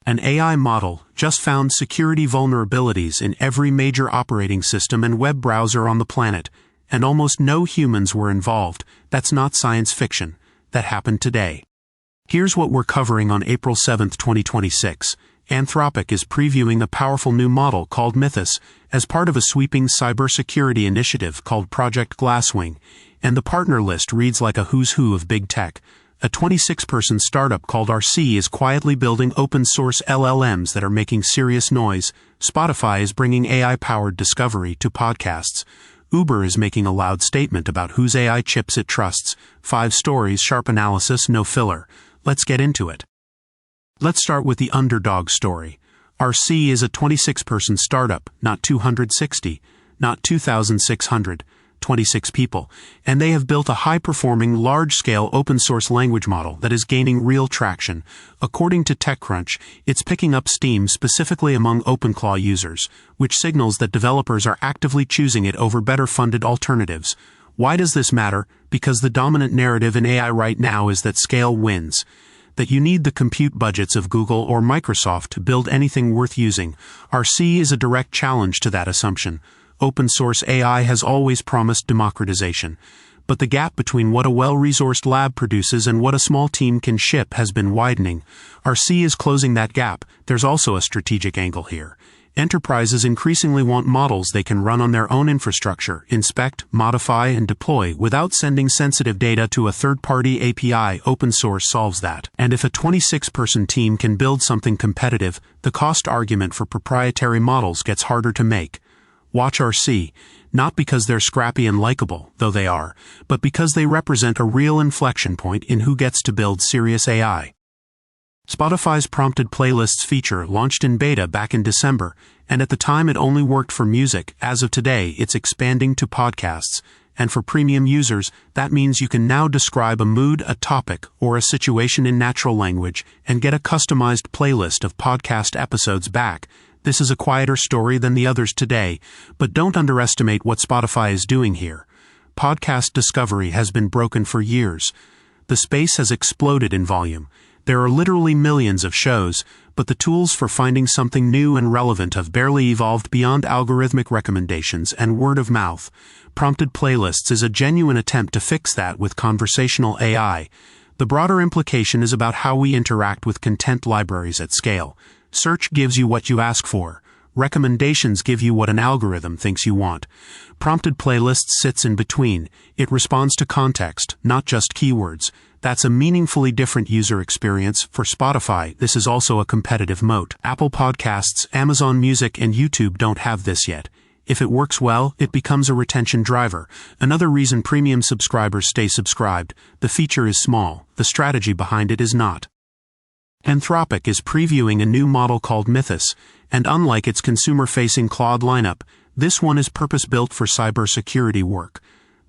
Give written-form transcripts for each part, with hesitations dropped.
An AI model just found security vulnerabilities in every major operating system and web browser on the planet, and almost no humans were involved. That's not science fiction. That happened today. Here's what we're covering on April 7, 2026. Anthropic is previewing a powerful new model called Mythos as part of a sweeping cybersecurity initiative called Project Glasswing, and the partner list reads like a who's who of big tech. A 26-person startup called Arcee is quietly building open-source LLMs that are making serious noise. Spotify is bringing AI-powered discovery to podcasts. Uber is making a loud statement about whose AI chips it trusts. 5 stories, sharp analysis, no filler. Let's get into it. Let's start with the underdog story. Arcee is a 26-person startup, not 260, not 2,600, 26 people, and they have built a high-performing, large-scale open-source language model that is gaining real traction. According to TechCrunch, it's picking up steam specifically among OpenClaw users, which signals that developers are actively choosing it over better-funded alternatives. Why does this matter? Because the dominant narrative in AI right now is that scale wins. That you need the compute budgets of Google or Microsoft to build anything worth using. Arcee is a direct challenge to that assumption. Open-source AI has always promised democratization. But the gap between what a well-resourced lab produces and what a small team can ship has been widening. Arcee is closing that gap. There's also a strategic angle here. Enterprises increasingly want models they can run on their own infrastructure, inspect, modify, and deploy without sending sensitive data to a third-party API. Open source solves that. And if a 26-person team can build something competitive, the cost argument for proprietary models gets harder to make. Watch Arcee, not because they're scrappy and likable, though they are, but because they represent a real inflection point in who gets to build serious AI. Spotify's prompted playlists feature launched in beta back in December, and at the time it only worked for music. As of today, it's expanding to podcasts, and for premium users, that means you can now describe a mood, a topic, or a situation in natural language and get a customized playlist of podcast episodes back. This is a quieter story than the others today, but don't underestimate what Spotify is doing here. Podcast discovery has been broken for years. The space has exploded in volume. There are literally millions of shows, but the tools for finding something new and relevant have barely evolved beyond algorithmic recommendations and word of mouth. Prompted playlists is a genuine attempt to fix that with conversational AI. The broader implication is about how we interact with content libraries at scale. Search gives you what you ask for. Recommendations give you what an algorithm thinks you want. Prompted playlists sits in between. It responds to context, not just keywords. That's a meaningfully different user experience. For Spotify, this is also a competitive moat. Apple Podcasts, Amazon Music, and YouTube don't have this yet. If it works well, it becomes a retention driver. Another reason premium subscribers stay subscribed. The feature is small. The strategy behind it is not. Anthropic is previewing a new model called Mythos, and unlike its consumer-facing Claude lineup, this one is purpose-built for cybersecurity work.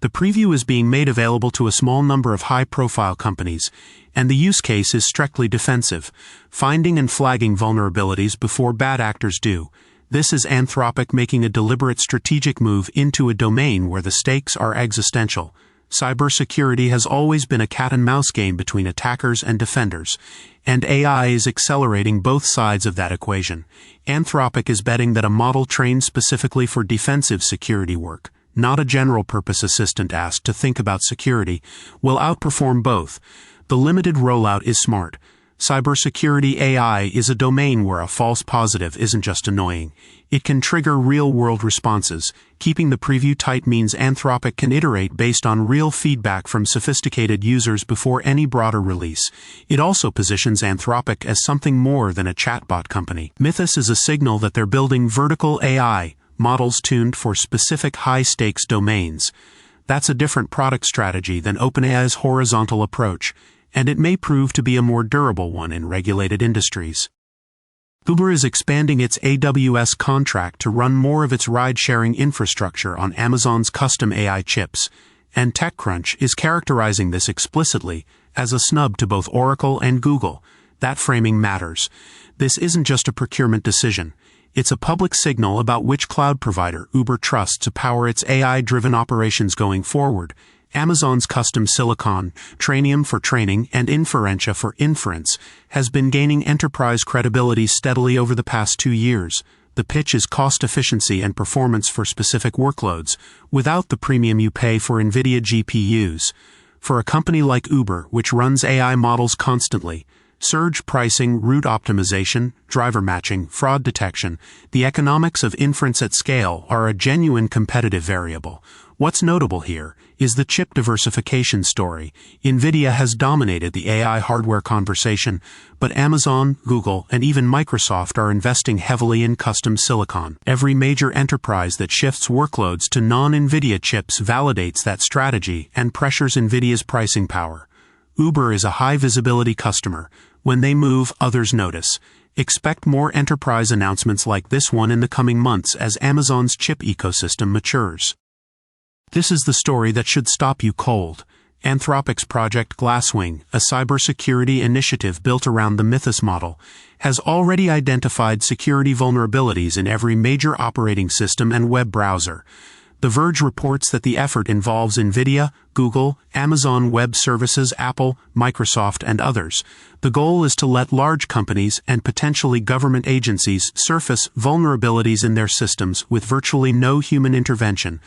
The preview is being made available to a small number of high-profile companies, and the use case is strictly defensive, finding and flagging vulnerabilities before bad actors do. This is Anthropic making a deliberate strategic move into a domain where the stakes are existential. Cybersecurity has always been a cat-and-mouse game between attackers and defenders, and AI is accelerating both sides of that equation. Anthropic is betting that a model trained specifically for defensive security work, not a general-purpose assistant asked to think about security, will outperform both. The limited rollout is smart. Cybersecurity AI is a domain where a false positive isn't just annoying. It can trigger real-world responses. Keeping the preview tight means Anthropic can iterate based on real feedback from sophisticated users before any broader release. It also positions Anthropic as something more than a chatbot company. Mythos is a signal that they're building vertical AI, models tuned for specific high-stakes domains. That's a different product strategy than OpenAI's horizontal approach, and it may prove to be a more durable one in regulated industries. Uber is expanding its AWS contract to run more of its ride-sharing infrastructure on Amazon's custom AI chips, and TechCrunch is characterizing this explicitly as a snub to both Oracle and Google. That framing matters. This isn't just a procurement decision. It's a public signal about which cloud provider Uber trusts to power its AI-driven operations going forward, Amazon's custom silicon, Trainium for training and Inferentia for inference, has been gaining enterprise credibility steadily over the past 2 years. The pitch is cost efficiency and performance for specific workloads, without the premium you pay for NVIDIA GPUs. For a company like Uber, which runs AI models constantly, surge pricing, route optimization, driver matching, fraud detection, the economics of inference at scale are a genuine competitive variable. What's notable here is the chip diversification story. NVIDIA has dominated the AI hardware conversation, but Amazon, Google, and even Microsoft are investing heavily in custom silicon. Every major enterprise that shifts workloads to non-NVIDIA chips validates that strategy and pressures NVIDIA's pricing power. Uber is a high-visibility customer. When they move, others notice. Expect more enterprise announcements like this one in the coming months as Amazon's chip ecosystem matures. This is the story that should stop you cold. Anthropic's Project Glasswing, a cybersecurity initiative built around the Mythos model, has already identified security vulnerabilities in every major operating system and web browser. The Verge reports that the effort involves NVIDIA, Google, Amazon Web Services, Apple, Microsoft, and others. The goal is to let large companies and potentially government agencies surface vulnerabilities in their systems with virtually no human intervention.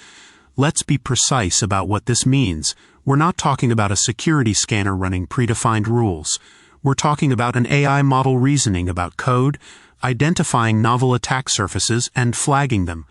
Let's be precise about what this means. We're not talking about a security scanner running predefined rules. We're talking about an AI model reasoning about code, identifying novel attack surfaces, and flagging them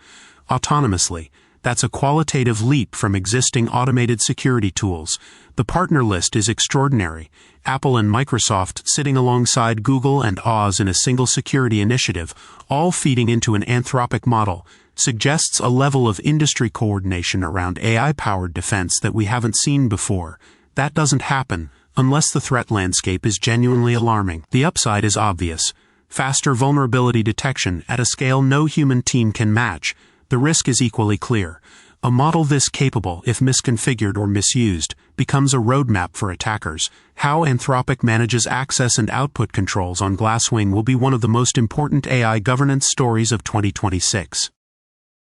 autonomously. That's a qualitative leap from existing automated security tools. The partner list is extraordinary. Apple and Microsoft sitting alongside Google and Oz in a single security initiative, all feeding into an Anthropic model, suggests a level of industry coordination around AI-powered defense that we haven't seen before. That doesn't happen unless the threat landscape is genuinely alarming. The upside is obvious. Faster vulnerability detection at a scale no human team can match. The risk is equally clear. A model this capable, if misconfigured or misused, becomes a roadmap for attackers. How Anthropic manages access and output controls on Glasswing will be one of the most important AI governance stories of 2026.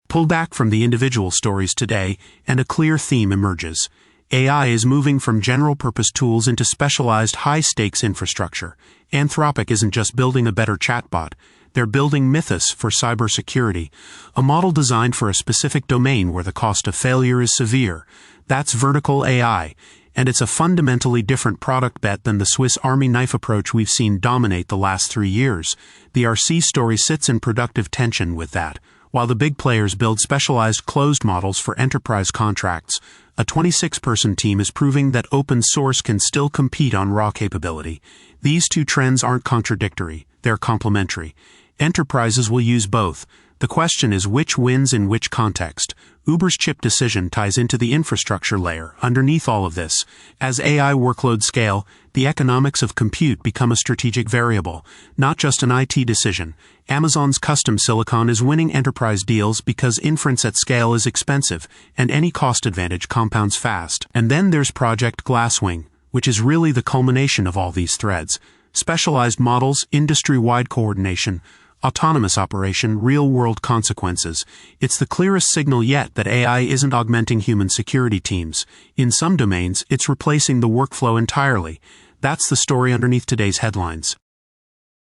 Pull back from the individual stories today, and a clear theme emerges. AI is moving from general-purpose tools into specialized high-stakes infrastructure. Anthropic isn't just building a better chatbot. They're building Mythos for cybersecurity, a model designed for a specific domain where the cost of failure is severe. That's vertical AI, and it's a fundamentally different product bet than the Swiss Army knife approach we've seen dominate the last 3 years. The Arcee story sits in productive tension with that. While the big players build specialized closed models for enterprise contracts, a 26-person team is proving that open source can still compete on raw capability. These two trends aren't contradictory, they're complementary. Enterprises will use both. The question is which wins in which context. Uber's chip decision ties into the infrastructure layer underneath all of this. As AI workloads scale, the economics of compute become a strategic variable, not just an IT decision. Amazon's custom silicon is winning enterprise deals because inference at scale is expensive, and any cost advantage compounds fast. And then there's Project Glasswing, which is really the culmination of all these threads. Specialized models, industry-wide coordination, autonomous operation, real-world consequences. It's the clearest signal yet that AI isn't augmenting human security teams. In some domains, it's replacing the workflow entirely. That's the story underneath today's headlines.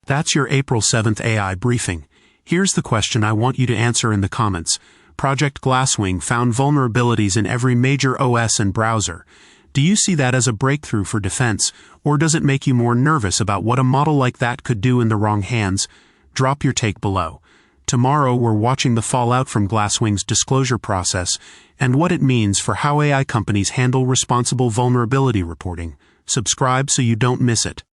That's your April 7th AI briefing. Here's the question I want you to answer in the comments. Project Glasswing found vulnerabilities in every major OS and browser. Do you see that as a breakthrough for defense, or does it make you more nervous about what a model like that could do in the wrong hands? Drop your take below. Tomorrow we're watching the fallout from Glasswing's disclosure process and what it means for how AI companies handle responsible vulnerability reporting. Subscribe so you don't miss it.